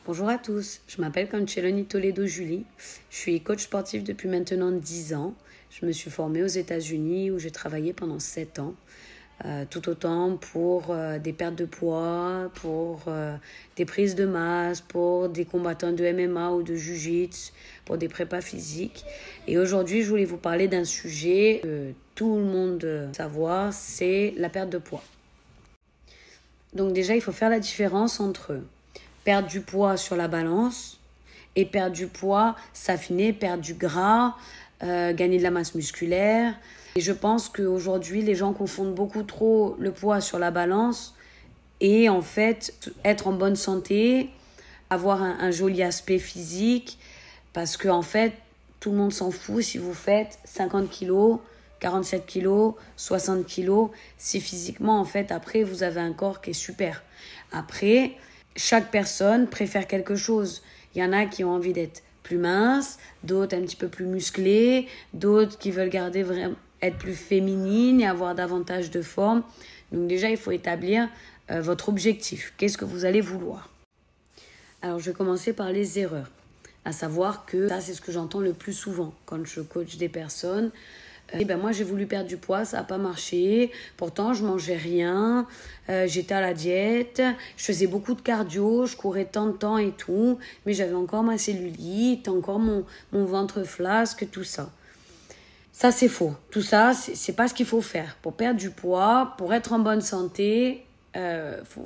Bonjour à tous, je m'appelle Concheloni Toledo Julie, je suis coach sportif depuis maintenant 10 ans. Je me suis formée aux États-Unis où j'ai travaillé pendant 7 ans, tout autant pour des pertes de poids, pour des prises de masse, pour des combattants de MMA ou de Jiu-Jitsu, pour des prépas physiques. Et aujourd'hui, je voulais vous parler d'un sujet que tout le monde doit savoir, c'est la perte de poids. Donc déjà, il faut faire la différence entre perdre du poids sur la balance et perdre du poids, s'affiner, perdre du gras, gagner de la masse musculaire. Et je pense qu'aujourd'hui, les gens confondent beaucoup trop le poids sur la balance et en fait, être en bonne santé, avoir un joli aspect physique, parce qu'en fait, tout le monde s'en fout si vous faites 50 kilos, 47 kilos, 60 kilos, si physiquement, en fait, après, vous avez un corps qui est super. Après, chaque personne préfère quelque chose. Il y en a qui ont envie d'être plus minces, d'autres un petit peu plus musclés, d'autres qui veulent garder vraiment, être plus féminines et avoir davantage de forme. Donc déjà, il faut établir votre objectif. Qu'est-ce que vous allez vouloir? Alors, je vais commencer par les erreurs. À savoir que ça, c'est ce que j'entends le plus souvent quand je coach des personnes. Moi, j'ai voulu perdre du poids, ça n'a pas marché. Pourtant, je mangeais rien, j'étais à la diète, je faisais beaucoup de cardio, je courais tant de temps et tout, mais j'avais encore ma cellulite, encore mon ventre flasque, tout ça. Ça, c'est faux. Tout ça, c'est pas ce qu'il faut faire. Pour perdre du poids, pour être en bonne santé,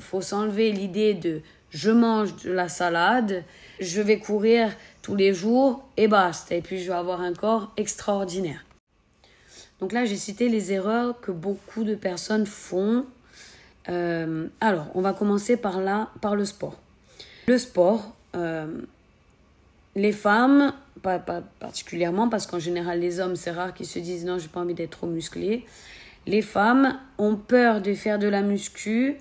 faut s'enlever l'idée de je mange de la salade, je vais courir tous les jours et basta. Et puis, je vais avoir un corps extraordinaire. Donc là, j'ai cité les erreurs que beaucoup de personnes font. Alors, on va commencer par le sport. Le sport, les femmes, pas particulièrement, parce qu'en général, les hommes, c'est rare qu'ils se disent « non, j'ai pas envie d'être trop musclé ». Les femmes ont peur de faire de la muscu,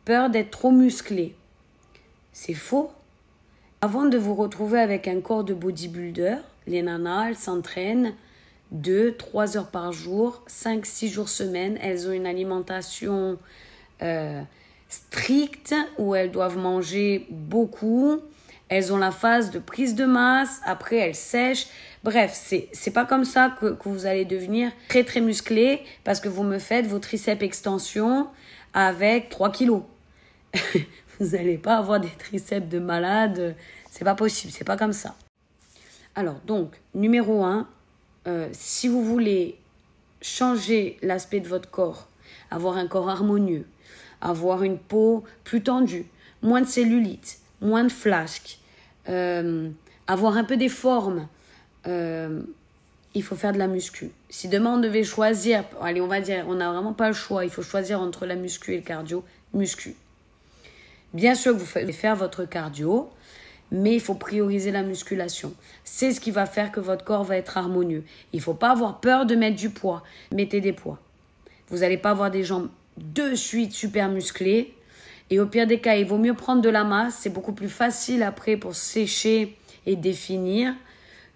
peur d'être trop musclées. C'est faux. Avant de vous retrouver avec un corps de bodybuilder, les nanas, elles s'entraînent 2-3 heures par jour, 5-6 jours semaine. Elles ont une alimentation stricte où elles doivent manger beaucoup. Elles ont la phase de prise de masse. Après, elles sèchent. Bref, c'est pas comme ça que vous allez devenir très très musclé parce que vous me faites vos triceps extension avec 3 kilos. Vous n'allez pas avoir des triceps de malade. C'est pas possible, c'est pas comme ça. Alors, donc, numéro 1, si vous voulez changer l'aspect de votre corps, avoir un corps harmonieux, avoir une peau plus tendue, moins de cellulite, moins de flasque, avoir un peu des formes, il faut faire de la muscu. Si demain on devait choisir, allez, on va dire, on n'a vraiment pas le choix, il faut choisir entre la muscu et le cardio, muscu. Bien sûr que vous faites faire votre cardio, mais il faut prioriser la musculation. C'est ce qui va faire que votre corps va être harmonieux. Il ne faut pas avoir peur de mettre du poids. Mettez des poids. Vous n'allez pas avoir des jambes de suite super musclées. Et au pire des cas, il vaut mieux prendre de la masse. C'est beaucoup plus facile après pour sécher et définir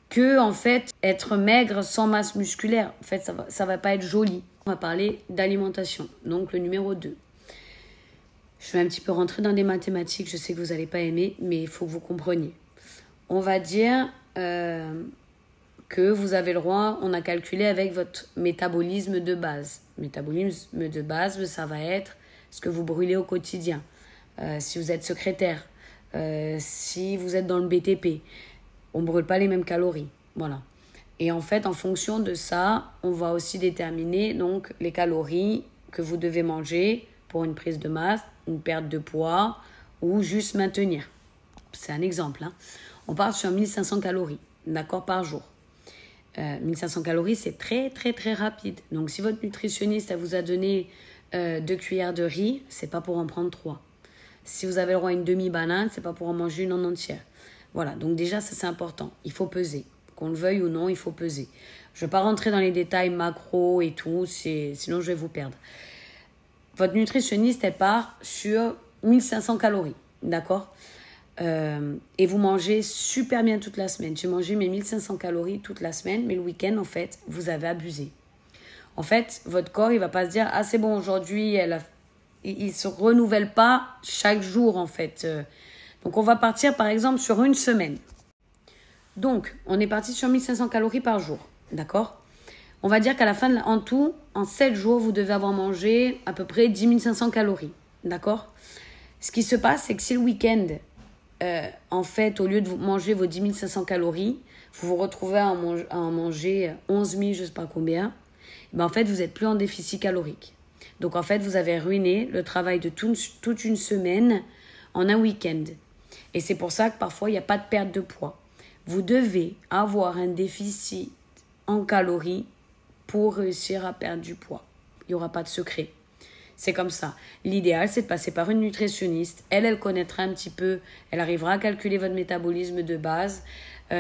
que en fait être maigre sans masse musculaire. En fait, ça va pas être joli. On va parler d'alimentation. Donc le numéro 2. Je vais un petit peu rentrer dans des mathématiques, je sais que vous n'allez pas aimer, mais il faut que vous compreniez. On va dire que vous avez le droit, on a calculé avec votre métabolisme de base. Métabolisme de base, ça va être ce que vous brûlez au quotidien. Si vous êtes secrétaire, si vous êtes dans le BTP, on ne brûle pas les mêmes calories. Voilà. Et en fait, en fonction de ça, on va aussi déterminer donc, les calories que vous devez manger pour une prise de masse, une perte de poids ou juste maintenir. C'est un exemple. Hein. On part sur 1500 calories, d'accord, par jour. 1500 calories, c'est très, très, très rapide. Donc, si votre nutritionniste elle vous a donné 2 cuillères de riz, c'est pas pour en prendre 3. Si vous avez le droit à une demi-banane, c'est pas pour en manger une en entière. Voilà, donc déjà, ça c'est important. Il faut peser. Qu'on le veuille ou non, il faut peser. Je ne vais pas rentrer dans les détails macro et tout, sinon je vais vous perdre. Votre nutritionniste, elle part sur 1500 calories, d'accord? Et vous mangez super bien toute la semaine. J'ai mangé mes 1500 calories toute la semaine, mais le week-end, en fait, vous avez abusé. En fait, votre corps, il ne va pas se dire « Ah, c'est bon, aujourd'hui, il ne se renouvelle pas chaque jour, en fait. Donc, on va partir par exemple sur une semaine. Donc, on est parti sur 1500 calories par jour. D'accord? On va dire qu'à la fin, en tout, en 7 jours, vous devez avoir mangé à peu près 10 500 calories. D'accord? Ce qui se passe, c'est que si le week-end, en fait, au lieu de manger vos 10 500 calories, vous vous retrouvez à en manger 11 000, je ne sais pas combien, ben en fait, vous n'êtes plus en déficit calorique. Donc, en fait, vous avez ruiné le travail de toute une semaine en un week-end. Et c'est pour ça que parfois, il n'y a pas de perte de poids. Vous devez avoir un déficit en calories pour réussir à perdre du poids. Il n'y aura pas de secret. C'est comme ça. L'idéal, c'est de passer par une nutritionniste. Elle connaîtra un petit peu, elle arrivera à calculer votre métabolisme de base.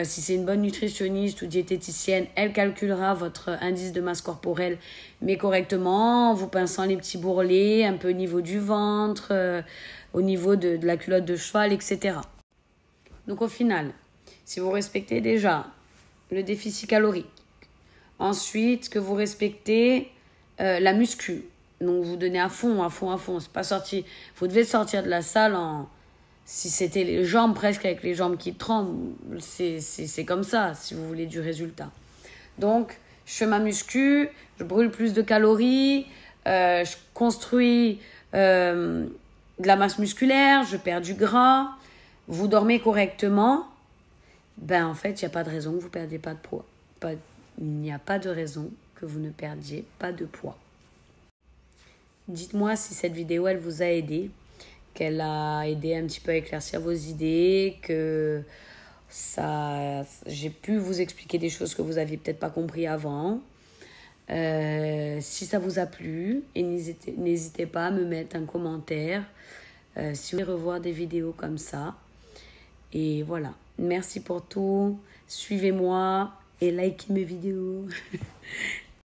Si c'est une bonne nutritionniste ou diététicienne, elle calculera votre indice de masse corporelle, mais correctement, en vous pinçant les petits bourrelets, un peu au niveau du ventre, au niveau de la culotte de cheval, etc. Donc au final, si vous respectez déjà le déficit calorique, ensuite que vous respectez la muscu, donc vous donnez à fond, c'est pas sorti. Vous devez sortir de la salle si c'était les jambes, presque avec les jambes qui tremblent, c'est comme ça, si vous voulez du résultat. Donc, je fais ma muscu, je brûle plus de calories, je construis de la masse musculaire, je perds du gras, vous dormez correctement, ben en fait, il n'y a pas de raison que vous ne perdiez pas de poids. Il n'y a pas de raison que vous ne perdiez pas de poids. Dites-moi si cette vidéo, elle vous a aidé, qu'elle a aidé un petit peu à éclaircir vos idées, que j'ai pu vous expliquer des choses que vous n'aviez peut-être pas compris avant. Si ça vous a plu, et n'hésitez pas à me mettre un commentaire si vous voulez revoir des vidéos comme ça. Et voilà, merci pour tout, suivez-moi et likez mes vidéos.